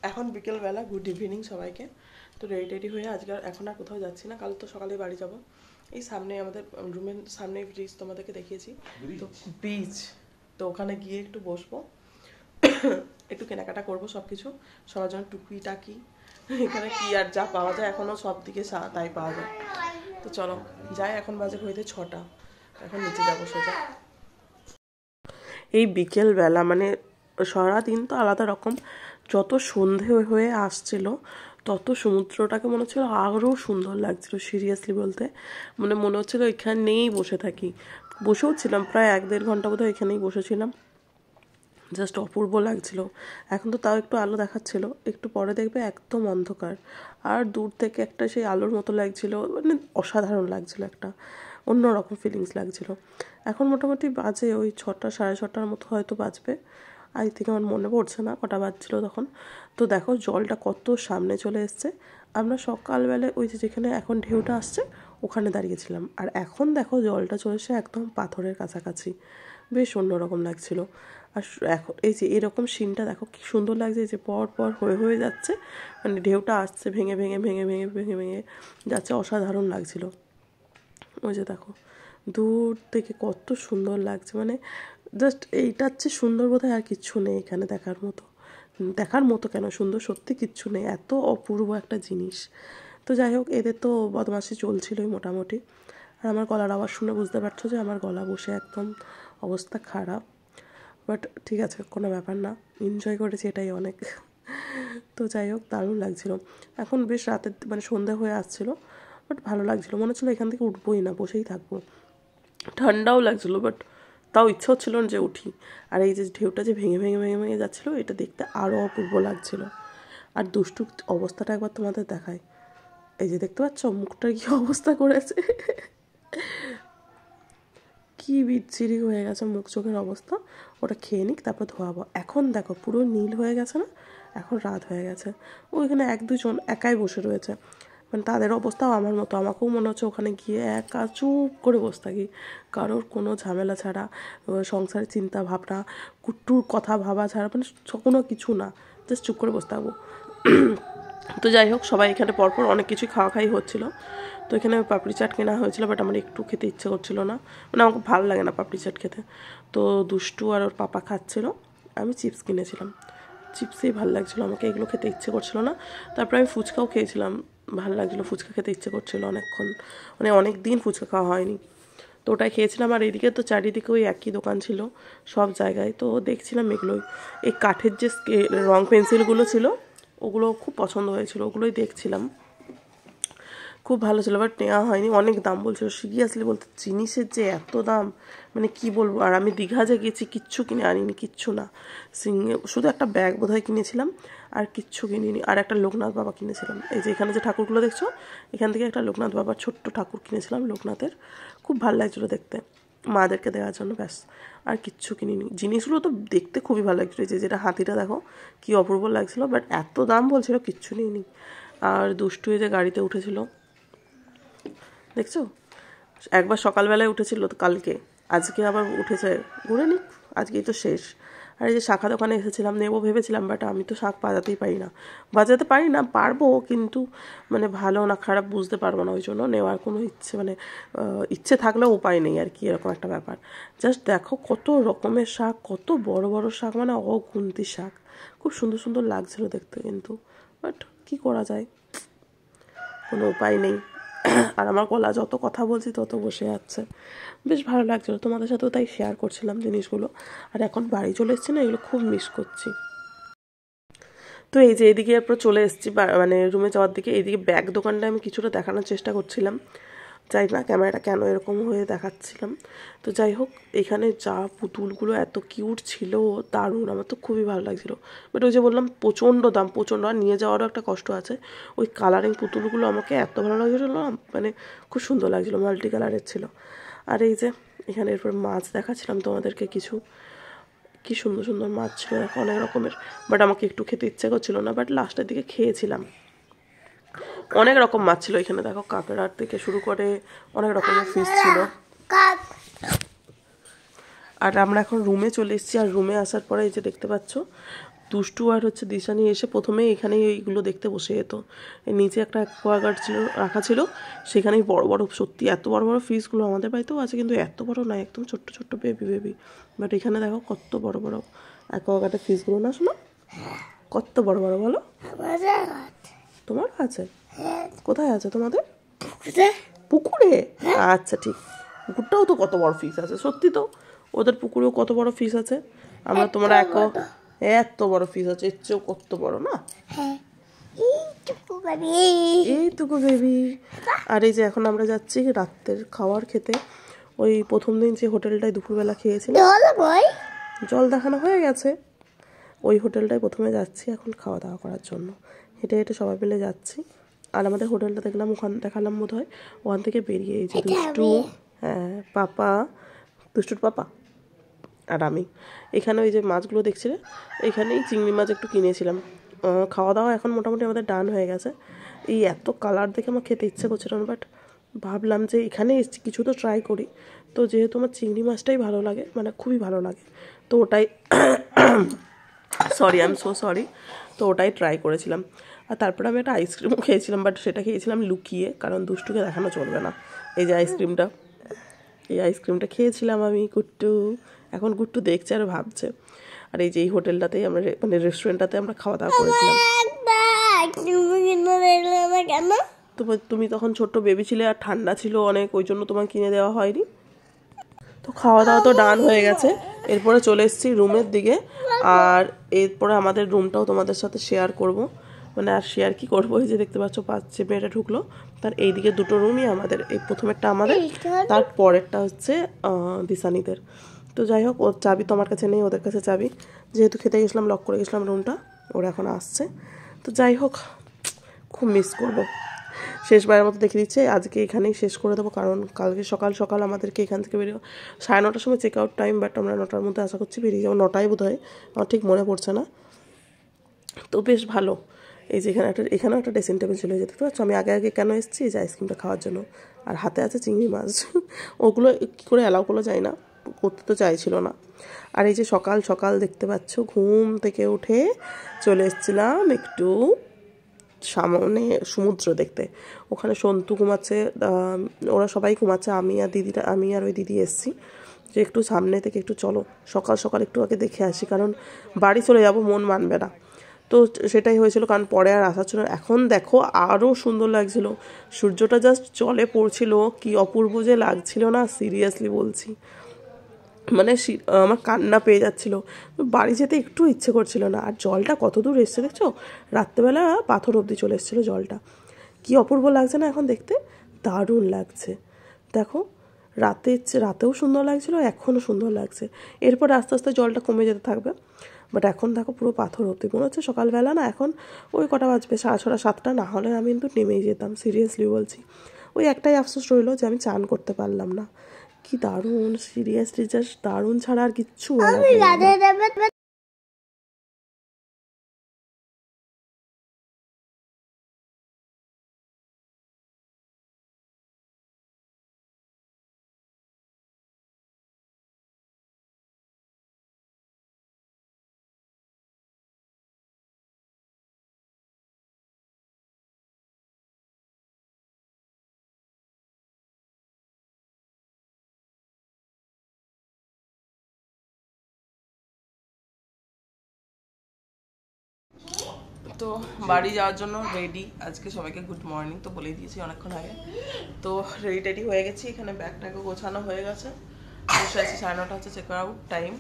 এখন বিকেলবেলা good evening সবাইকে। তো রেডি হয়ে আজকে এখন আর কোথাও যাচ্ছি না, কাল তো সকালে বাড়ি যাব। এই সামনে আমাদের রুমের সামনে ব্রিজ তোমাদেরকে দেখিয়েছি, তো ব্রিজ, তো ওখানে গিয়ে একটু বসবো, একটু কেনাকাটা করবো সব কিছু সবার জন্য, টুকিটাকি এখানে কি আর যা পাওয়া যায় এখনও সব দিকে তাই পাওয়া যায়। তো চলো যাই, এখন বাজে হইতে 6টা, এখন নিচে যাবো সোজা। এই বিকেলবেলা মানে সারাদিন তো আলাদা রকম, যত সন্ধে হয়ে আসছিল তত সমুদ্রটাকে মনে হচ্ছিল আরও সুন্দর লাগছিল। সিরিয়াসলি বলতে মনে হচ্ছিল এখানেই বসে থাকি। বসেও ছিলাম প্রায় 1-1.5 ঘন্টা বোধহয় এখানেই বসেছিলাম, জাস্ট অপূর্ব লাগছিল। এখন তো তাও একটু আলো দেখাচ্ছিল, একটু পরে দেখবে একদম অন্ধকার, আর দূর থেকে একটা সেই আলোর মতো লাগছিল, মানে অসাধারণ লাগছিল, একটা অন্যরকম ফিলিংস লাগছিল। এখন মোটামুটি বাজে ওই 6টা 6:30টার মতো হয়তো বাজবে, আই থিঙ্ক, আমার মনে পড়ছে না কটা বাজছিল তখন। তো দেখো জলটা কত সামনে চলে এসছে। আমরা সকালবেলায় ওই যেখানে এখন ঢেউটা আসছে ওখানে দাঁড়িয়েছিলাম, আর এখন দেখো জলটা চলে এসে একদম পাথরের কাছাকাছি, বেশ অন্যরকম লাগছিল। আর এখন এই যে এরকম সিনটা দেখো কি সুন্দর লাগছে, যে পর পর হয়ে যাচ্ছে, মানে ঢেউটা আসছে ভেঙে ভেঙে ভেঙে ভেঙে ভেঙে ভেঙে যাচ্ছে, অসাধারণ লাগছিল। ওই যে দেখো দূর থেকে কত সুন্দর লাগছে, মানে জাস্ট এইটার চেয়ে সুন্দর বোধহয় আর কিচ্ছু নেই এখানে দেখার মতো কেন, সুন্দর সত্যি কিচ্ছু নেই, এত অপূর্ব একটা জিনিস। তো যাই হোক, এদের তো বদমাশি চলছিলই মোটামুটি। আর আমার গলার আওয়াজ শুনে বুঝতে পারছো যে আমার গলা বসে একদম অবস্থা খারাপ, বাট ঠিক আছে, কোনো ব্যাপার না, এনজয় করেছি এটাই অনেক। তো যাই হোক, দারুণ লাগছিল। এখন বেশ রাতের মানে সন্ধ্যা হয়ে আসছিলো, বাট ভালো লাগছিলো, মনে হচ্ছিলো এখান থেকে উঠবোই না, বসেই থাকবো। ঠান্ডাও লাগছিলো, বাট তাও ইচ্ছে হচ্ছিল না যে উঠি। আর এই যে ঢেউটা যে ভেঙে ভেঙে ভেঙে ভেঙে যাচ্ছিলো, এটা দেখতে আরও অপূর্ব লাগছিল। আর দুষ্টু অবস্থাটা একবার তোমাদের দেখায়, এই যে দেখতে পাচ্ছ মুখটার কি অবস্থা করেছে, কি বিচ্ছিরি হয়ে গেছে মুখ চোখের অবস্থা। ওটা খেয়ে নিক, তারপর ধোয়াবো। এখন দেখো পুরো নীল হয়ে গেছে না, এখন রাত হয়ে গেছে। ওইখানে 1-2 জন একাই বসে রয়েছে, মানে তাদের অবস্থাও আমার মতো, আমাকেও মনে হচ্ছে ওখানে গিয়ে একা চুপ করে বসে থাকি, কারোর কোনো ঝামেলা ছাড়া, সংসারের চিন্তা ভাবনা, কুট্টুর কথা ভাবা ছাড়া, মানে কোনো কিছু না, জাস্ট চুপ করে বসে থাকবো। তো যাই হোক, সবাই এখানে পরপর অনেক কিছুই খাওয়াই হচ্ছিল। তো এখানে পাপড়ি চাট কেনা হয়েছিল, বাট আমার একটু খেতে ইচ্ছে করছিল না, মানে আমাকে ভালো লাগে না পাপড়ি চাট খেতে। তো দুষ্টু আর ওর পাপা খাচ্ছিল, আমি চিপস কিনেছিলাম, চিপসেই ভালো লাগছিলো আমাকে, এগুলো খেতে ইচ্ছে করছিল না। তারপরে আমি ফুচকাও খেয়েছিলাম, ভালো লাগছিলো, ফুচকা খেতে ইচ্ছে করছিল অনেকক্ষণ, মানে অনেক দিন ফুচকা খাওয়া হয়নি। তো ওটাই খেয়েছিলাম। আর এদিকে তো চারিদিকে ওই একই দোকান ছিল সব জায়গায়, তো দেখছিলাম এগুলোই। এই কাঠের যে রং পেন্সিলগুলো ছিল ওগুলো খুব পছন্দ হয়েছিল, ওগুলোই দেখছিলাম, খুব ভালো ছিল, বাট নেওয়া হয়নি, অনেক দাম বলছিল। সিরিয়াসলি বলতে জিনিসের যে এত দাম, মানে কি বলবো। আর আমি দীঘা যে গেছি কিচ্ছু কিনে আনিনি, কিচ্ছু না, শুধু একটা ব্যাগ বোধহয় কিনেছিলাম, আর কিচ্ছু কিনিনি। আর একটা লোকনাথ বাবা কিনেছিলাম, এই যে এখানে যে ঠাকুরগুলো দেখছো, এখান থেকে একটা লোকনাথ বাবার ছোট্ট ঠাকুর কিনেছিলাম, লোকনাথের, খুব ভালো লাগছিলো দেখতে, মাদেরকে দেওয়ার জন্য, ব্যাস। আর কিচ্ছু কিনিনি। জিনিসগুলো তো দেখতে খুবই ভালো লাগছিলো, যেটা হাতিটা দেখো কি অপূর্ব লাগছিলো, বাট এত দাম বলছিল, কিচ্ছু নিইনি। আর দুষ্টু যে গাড়িতে উঠেছিল দেখছো, একবার সকালবেলায় উঠেছিল তো কালকে, আজকে আবার উঠেছে, ঘুরে নিক, আজকেই তো শেষ। আর এই যে শাখা দোকানে এসেছিলাম, নেবো ভেবেছিলাম, বাট আমি তো শাক বাজাতে পারি না, পারবো কিন্তু মানে ভালো না খারাপ বুঝতে পারবো না, ওই জন্য নেওয়ার কোনো ইচ্ছে, মানে ইচ্ছে থাকলেও উপায় নেই আর কি, এরকম একটা ব্যাপার। জাস্ট দেখো কত রকমের শাক, কত বড় বড় শাক, মানে অগুন্তি শাক, খুব সুন্দর সুন্দর লাগছিল দেখতে, কিন্তু বাট কি করা যায়, কোনো উপায় নেই। আর আমার গলা যত কথা বলছি তত বসে যাচ্ছে, বেশ ভালো লাগছিলো, তোমাদের সাথেও তাই শেয়ার করছিলাম জিনিসগুলো। আর এখন বাড়ি চলে এসেছি না, এগুলো খুব মিস করছি। তো এই যে এদিকে এরপর চলে এসেছি মানে রুমে যাওয়ার দিকে, এইদিকে ব্যাগ দোকানটা আমি কিছুটা দেখানোর চেষ্টা করছিলাম, যাই না ক্যামেরাটা কেন এরকম হয়ে দেখাচ্ছিলাম। তো যাই হোক, এখানে যা পুতুলগুলো এত কিউট ছিল, দারুণ, আমার তো খুবই ভালো লাগছিলো। বাট ওই যে বললাম প্রচণ্ড দাম, প্রচণ্ড, আর নিয়ে যাওয়ারও একটা কষ্ট আছে। ওই কালারিং পুতুলগুলো আমাকে এত ভালো লাগছিলো না, মানে খুব সুন্দর লাগছিলো, মাল্টি কালারের ছিল। আর এই যে এখানে এরপর মাছ দেখাচ্ছিলাম তোমাদেরকে কিছু, কি সুন্দর সুন্দর মাছ ছিল দেখো, অনেক রকমের, বাট আমাকে একটু খেতে ইচ্ছে করছিল না, বাট লাস্টের দিকে খেয়েছিলাম। অনেক রকম মাছ ছিল এখানে দেখো, কাঁকড়ার থেকে শুরু করে অনেক রকমের ফিশ ছিল। আর আমরা এখন রুমে চলে এসেছি, আর রুমে আসার পরে এই যে দেখতে পাচ্ছ দুষ্টু আর হচ্ছে দিশানি এসে প্রথমে এখানেই এইগুলো দেখতে বসে যেত। এর নিচে একটা অ্যাকোয়াগার্ড ছিল, রাখা ছিল, সেখানেই বড় বড়, সত্যি এত বড় বড় ফিশগুলো আমাদের বাড়িতেও আছে, কিন্তু এত বড় নয়, একদম ছোট্ট ছোট্ট বেবি বেবি। বাট এখানে দেখো কত বড় বড় অ্যাকোয়াগার্ডের ফিশগুলো, না শোনো কত বড় বড়, বলো। তোমার আছে? কোথায় আছে তোমাদের? পুকুরে? আচ্ছা ঠিক, পুকুরটাও তো কত বড় ফিশ আছে, সত্যি তো, ওদের পুকুরেও কত বড় ফিশ আছে। আমরা তোমরা এত বড় ফিশ আছে, এর চেয়েও কত বড়, না? এইটুকু বেবি। আর এই যে এখন আমরা যাচ্ছি রাতের খাবার খেতে। ওই প্রথম দিন যে হোটেলটায় দুপুরবেলা খেয়েছিলাম, জল দেখানো হয়ে গেছে, ওই হোটেলটায় প্রথমে যাচ্ছি এখন খাওয়া দাওয়া করার জন্য। হেঁটে হেঁটে সবাই মিলে যাচ্ছি। আর আমাদের হোটেলটা দেখলাম, দেখালাম বোধ হয়, ওখান থেকে বেরিয়ে এই যে দুষ্টু, হ্যাঁ পাপা, দুষ্টুর পাপা আর আমি এখানে ওই যে মাছগুলো দেখছিলে, এখানেই চিংড়ি মাছ একটু কিনেছিলাম। খাওয়া দাওয়া এখন মোটামুটি আমাদের ডান হয়ে গেছে। এই এত কালার দেখে আমার খেতে ইচ্ছে করছিল না, বাট ভাবলাম যে এখানে এসেছি কিছু তো ট্রাই করি। তো যেহেতু আমার চিংড়ি মাছটাই ভালো লাগে, মানে খুবই ভালো লাগে, তো ওটাই sorry I am so sorry, তো ওটাই ট্রাই করেছিলাম। আর তারপরে আমি একটা আইসক্রিমও খেয়েছিলাম, বাট সেটা খেয়েছিলাম লুকিয়ে, কারণ দুষ্টুকে দেখানো চলবে না। এই যে আইসক্রিমটা, এই আইসক্রিমটা খেয়েছিলাম আমি। গুট্টু এখন গুট্টু দেখছে আর ভাবছে। আর এই যে এই হোটেলটাতেই আমরা, মানে রেস্টুরেন্টটাতে আমরা খাওয়া দাওয়া করেছিলাম। তুমি তখন ছোট্ট বেবি ছিলে আর ঠান্ডা ছিল অনেক, ওই জন্য তোমার কিনে দেওয়া হয়নি। তো খাওয়া দাওয়া তো ডান হয়ে গেছে, এরপরে চলে এসেছি রুমের দিকে। আর এরপরে আমাদের রুমটাও তোমাদের সাথে শেয়ার করব, মানে আর শেয়ার কি করবো, এই যে দেখতে পাচ্ছ যে মেয়েটা ঢুকলো, তার এইদিকে দুটো রুমই আমাদের, এই প্রথমেরটা আমাদের, তার পরেরটা হচ্ছে দিশানিদের। তো যাই হোক, ওর চাবি তো আমার কাছে নেই, ওদের কাছে চাবি, যেহেতু খেতে গেছিলাম লক করে গেছিলাম রুমটা, ওরা এখন আসছে। তো যাই হোক, খুব মিস করবো। শেষবারের মতো দেখে দিচ্ছে, আজকে এখানেই শেষ করে দেবো, কারণ কালকে সকাল সকাল আমাদেরকে এখান থেকে বেরিয়ে 9:30টার সময় চেক আউট টাইম, বাট আমরা 9টার মধ্যে আশা করছি বেরিয়ে যাবো, 9টায় বোধ হয়, আমার ঠিক মনে পড়ছে না। তো বেশ ভালো। এই যে এখানেও একটা ড্রেসিং টেবিল ছিল, যেতে পারছো আমি আগে আগে কেন এসেছি, যে আইসক্রিমটা খাওয়ার জন্য। আর হাতে আছে চিংড়ি মাছ, ওগুলো কী করে অ্যালাউ করলো যায় না, করতে তো চাইছিল না। আর এই যে সকাল সকাল দেখতে পাচ্ছ, ঘুম থেকে উঠে চলে এসেছিলাম একটু সামনে সমুদ্র দেখতে। ওখানে সন্তু ঘুমাচ্ছে, ওরা সবাই ঘুমাচ্ছে, আমি আর ওই দিদি এসছি, যে একটু সামনে থেকে একটু চলো সকাল সকাল একটু আগে দেখে আসি, কারণ বাড়ি চলে যাব মন মানবে না। তো সেটাই হয়েছিল, কারণ পরে আর আসার জন্য। এখন দেখো আরও সুন্দর লাগছিল, সূর্যটা জাস্ট জলে পড়ছিল, কি অপূর্ব যে লাগছিল না, সিরিয়াসলি বলছি, মানে আমার কান্না পেয়ে যাচ্ছিল, বাড়ি যেতে একটু ইচ্ছে করছিল না। আর জলটা কত দূর এসছে দেখছো, রাত্রেবেলা পাথর অবধি চলে এসেছিলো জলটা, কি অপূর্ব লাগছে না এখন দেখতে, দারুণ লাগছে। দেখো রাতেও সুন্দর লাগছিল, এখনও সুন্দর লাগছে। এরপর আস্তে আস্তে জলটা কমে যেতে থাকবে, বাট এখন দেখো পুরো পাথর অবধি, মনে হচ্ছে সকালবেলা না, এখন ওই কটা বাজবে, 6:30 7টা, না হলে আমি কিন্তু নেমেই যেতাম, সিরিয়াসলি বলছি। ওই একটাই আফসোস রইলো যে আমি চান করতে পারলাম না। কি দারুণ, সিরিয়াসলি জাস্ট দারুণ ছাড়া আর কিচ্ছু বলার নেই। তো বাড়ি যাওয়ার জন্য রেডি, আজকে সবাইকে গুড মর্নিং তো বলেই দিয়েছি অনেকক্ষণ আগে। তো রেডি হয়ে গেছি, এখানে ব্যাগটাকে গোছানো হয়ে গেছে, বসে আছি, 9:30 হচ্ছে চেক আউট টাইম।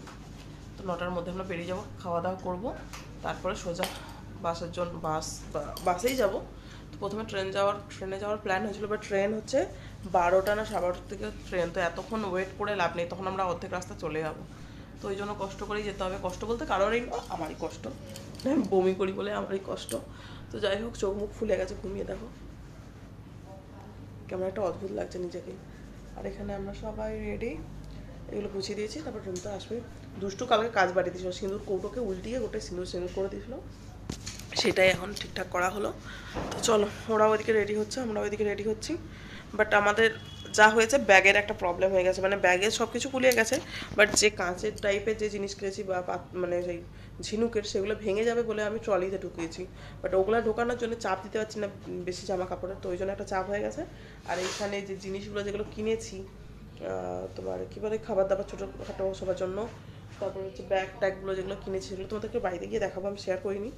তো 9টার মধ্যে আমরা বেরিয়ে যাবো, খাওয়া দাওয়া করবো, তারপরে সোজা বাসের জন্য, বাসেই যাব। তো প্রথমে ট্রেনে যাওয়ার প্ল্যান হয়েছিল, বাট ট্রেন হচ্ছে 12টা না 12:30 থেকে ট্রেন, তো এতক্ষণ ওয়েট করে লাভ নেই, তখন আমরা অর্ধেক রাস্তা চলে যাবো। তো ওই জন্য কষ্ট করেই যেতে হবে, কষ্ট বলতে কারোরই না, আমারই কষ্ট, আমি বমি করি বলে আমারই কষ্ট। তো যাই হোক, চোখ মুখ ফুলে গেছে, ঘুমিয়ে দেখো কেমন একটা অদ্ভুত লাগছে নিজেকে। আর এখানে আমরা সবাই রেডি, এগুলো গুছিয়ে দিয়েছি, তারপর রুমতে আসবে। দুষ্টু কালকে কাজ বাড়িয়ে দিয়েছিল, সিঁদুর কৌটোকে উল্টিয়ে গোটে সিঁদুর করে দিয়েছিল, সেটাই এখন ঠিকঠাক করা হলো। তো চলো, ওরা ওইদিকে রেডি হচ্ছে, আমরা ওইদিকে রেডি হচ্ছি। বাট আমাদের যা হয়েছে ব্যাগের একটা প্রবলেম হয়ে গেছে, মানে ব্যাগের সব কিছু কুলিয়ে গেছে, বাট যে কাঁচের টাইপের যে জিনিস কিনেছি বা মানে সেই ঝিনুকের, সেগুলো ভেঙে যাবে বলে আমি ট্রলিতে ঢুকিয়েছি। বাট ওগুলো ঢোকানোর জন্য চাপ দিতে পারছি না বেশি জামা কাপড়ের, তো ওই জন্য একটা চাপ হয়ে গেছে। আর এইখানে যে জিনিসগুলো যেগুলো কিনেছি তোমার কী বলে খাবার দাবার ছোটোখাটো সবার জন্য, তারপরে হচ্ছে ব্যাগ ট্যাগগুলো যেগুলো কিনেছি সেগুলো তোমাদেরকে বাড়িতে গিয়ে দেখাবো, আমি শেয়ার করিনি।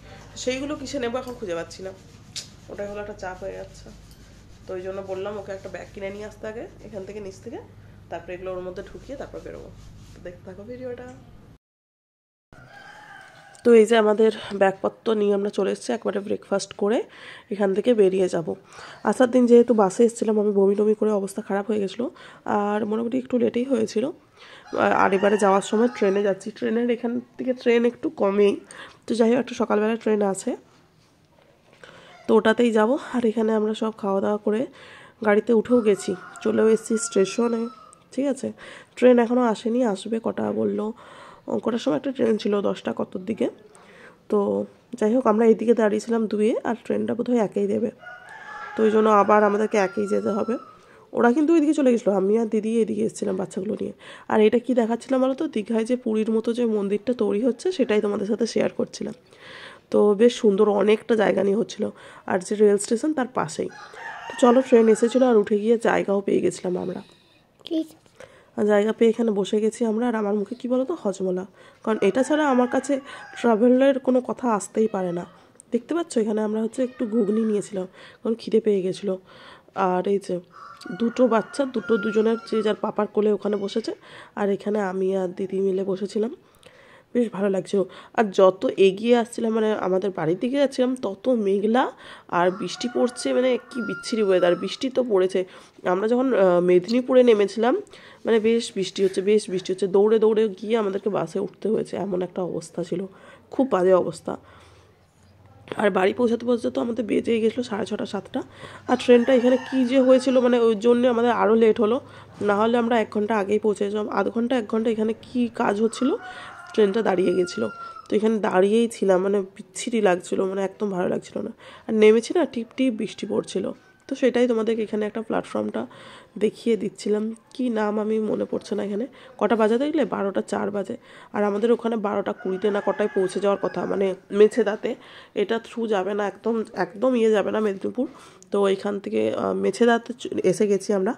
সেইগুলো কিসে নেবো এখন খুঁজে পাচ্ছি না, ওটাই হলো একটা চাপ হয়ে যাচ্ছে। তো ওই জন্য বললাম ওকে একটা ব্যাগ কিনে নিয়ে আসতে আগে এখান থেকে নিচ থেকে, তারপরে এগুলো ওর মধ্যে ঢুকিয়ে তারপর বেরোবো। তো দেখতে থাকো ভিডিওটা। তো এই যে আমাদের ব্যাগপত্র নিয়ে আমরা চলে এসেছি, একবারে ব্রেকফাস্ট করে এখান থেকে বেরিয়ে যাব। আসার দিন যেহেতু বাসে এসেছিলাম আমি বমি টমি করে অবস্থা খারাপ হয়ে গেছিলো, আর মোটামুটি একটু লেটেই হয়েছিল। আর এবারে যাওয়ার সময় ট্রেনে যাচ্ছি, ট্রেনের এখান থেকে ট্রেন একটু কমেই, তো যাই হোক একটু সকালবেলা ট্রেন আছে, তো ওটাতেই যাব। আর এখানে আমরা সব খাওয়া দাওয়া করে গাড়িতে উঠেও গেছি, চলেও এসেছি স্টেশনে। ঠিক আছে, ট্রেন এখনও আসেনি, আসবে কটা বললো, কটার সময় একটা ট্রেন ছিল 10টা কতর দিকে। তো যাই হোক আমরা এইদিকে দাঁড়িয়েছিলাম 2-এ, আর ট্রেনটা বোধহয় একেই দেবে, তো ওই জন্য আবার আমাদেরকে একেই যেতে হবে। ওরা কিন্তু ওইদিকে চলে গেছিলো, আমি আর দিদি এদিকে এসেছিলাম বাচ্চাগুলো নিয়ে। আর এটা কি দেখাচ্ছিলাম বলো তো, দীঘায় যে পুরীর মতো যে মন্দিরটা তৈরি হচ্ছে সেটাই তোমাদের সাথে শেয়ার করছিলাম। তো বেশ সুন্দর, অনেকটা জায়গা নিয়ে হচ্ছিলো, আর যে রেল স্টেশন তার পাশেই। তো চলো ট্রেন এসেছিলো আর উঠে গিয়ে জায়গাও পেয়ে গেছিলাম আমরা, জায়গা পেয়ে এখানে বসে গেছি আমরা। আর আমার মুখে কী বলো তো হজমোলা, কারণ এটা ছাড়া আমার কাছে ট্রাভেলের কোনো কথা আসতেই পারে না। দেখতে পাচ্ছ এখানে আমরা হচ্ছে একটু ঘুগনি নিয়েছিলাম, কারণ খিদে পেয়ে গেছিলো। আর এই যে দুটো বাচ্চা, দুজনের যে যার পাপার কোলে ওখানে বসেছে, আর এখানে আমি আর দিদি মিলে বসেছিলাম, বেশ ভালো লাগছিল। আর যত এগিয়ে আসছিলাম মানে আমাদের বাড়ির দিকে যাচ্ছিলাম, তত মেঘলা আর বৃষ্টি পড়ছে, মানে কি বিচ্ছিরি ওয়েদার, বৃষ্টি তো পড়েছে। আমরা যখন মেদিনীপুরে নেমেছিলাম মানে বেশ বৃষ্টি হচ্ছে, দৌড়ে দৌড়ে গিয়ে আমাদেরকে বাসে উঠতে হয়েছে, এমন একটা অবস্থা ছিল, খুব বাজে অবস্থা। আর বাড়ি পৌঁছাতে পৌঁছাতে তো আমাদের বেজেই গেছিলো 6:30 7টা। আর ট্রেনটা এখানে কী যে হয়েছিল মানে ওই জন্যে আমাদের আরও লেট হলো, না হলে আমরা 1 ঘন্টা আগেই পৌঁছে যেতাম। আধ ঘন্টা 1 ঘন্টা এখানে কী কাজ হচ্ছিলো, ট্রেনটা দাঁড়িয়ে গেছিলো, তো এখানে দাঁড়িয়েই ছিলাম, মানে বিচ্ছিরি লাগছিলো, মানে একদম ভালো লাগছিলো না। আর নেমেছি না, টিপ টিপ বৃষ্টি পড়ছিলো, তো সেটাই তোমাদেরকে এখানে একটা প্ল্যাটফর্মটা দেখিয়ে দিচ্ছিলাম, কি নাম আমি মনে পড়ছে না। এখানে কটা বাজে দেখলে, 12টা 4 বাজে, আর আমাদের ওখানে 12টা 20-তে না কটায় পৌঁছে যাওয়ার কথা, মানে মেছেদাতে। এটা থ্রু যাবে না, একদম একদম যাবে না মেদিনীপুর। তো এইখান থেকে মেছেদাতে এসে গেছি আমরা,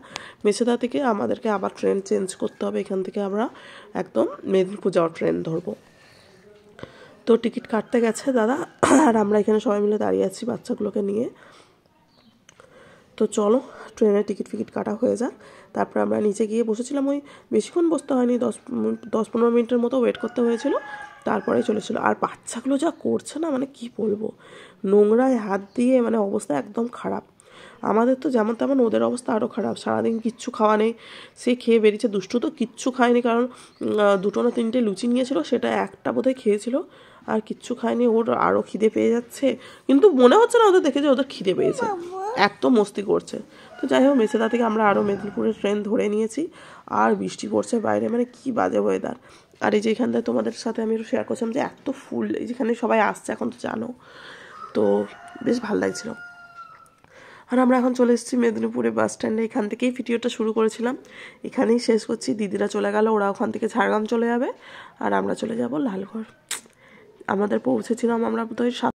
মেছেদা থেকে আমাদেরকে আবার ট্রেন চেঞ্জ করতে হবে, এখান থেকে আমরা একদম মেদিনীপুর যাওয়ার ট্রেন ধরবো। তো টিকিট কাটতে গেছে দাদা, আর আমরা এখানে সবাই মিলে দাঁড়িয়ে আছি বাচ্চাগুলোকে নিয়ে। তো চলো ট্রেনের টিকিট ফিকিট কাটা হয়ে যাক, তারপরে আমরা নিচে গিয়ে বসেছিলাম। ওই বেশিক্ষণ বসতে হয়নি, 10-15 মিনিটের মতো ওয়েট করতে হয়েছিল, তারপরে চলেছিল। আর বাচ্চাগুলো যা করছে না, মানে কি বলবো, নোংরায় হাত দিয়ে মানে অবস্থা একদম খারাপ। আমাদের তো যেমন তেমন, ওদের অবস্থা আরও খারাপ, সারাদিন কিচ্ছু খাওয়া নেই, সে খেয়ে বেরিয়েছে। দুষ্টু তো কিচ্ছু খায়নি, কারণ 2টো না 3টে লুচি নিয়েছিল, সেটা একটা বোধহয় খেয়েছিল, আর কিচ্ছু খায়নি। ওর আরও খিদে পেয়ে যাচ্ছে, কিন্তু মনে হচ্ছে না ওদের দেখে যে ওদের খিদে পেয়েছে, এত মস্তি করছে। তো যাই হোক মেছেদা থেকে আমরা আরও মেদিনীপুরের ট্রেন ধরে নিয়েছি, আর বৃষ্টি পড়ছে বাইরে, মানে কি বাজে ওয়েদার। আর এই যে এখানটায় তোমাদের সাথে আমি একটু শেয়ার করছিলাম যে এত ফুল, এই যেখানে সবাই আসছে এখন তো জানো, তো বেশ ভালো লাগছিলো। আর আমরা এখন চলে এসেছি মেদিনীপুরে বাস স্ট্যান্ডে, এখান থেকেই ভিডিওটা শুরু করেছিলাম, এখানেই শেষ করছি। দিদিরা চলে গেল, ওরা ওখান থেকে ঝাড়গ্রাম চলে যাবে, আর আমরা চলে যাব লালগড়। আমাদের পৌঁছেছিলাম আমরা বোধহয়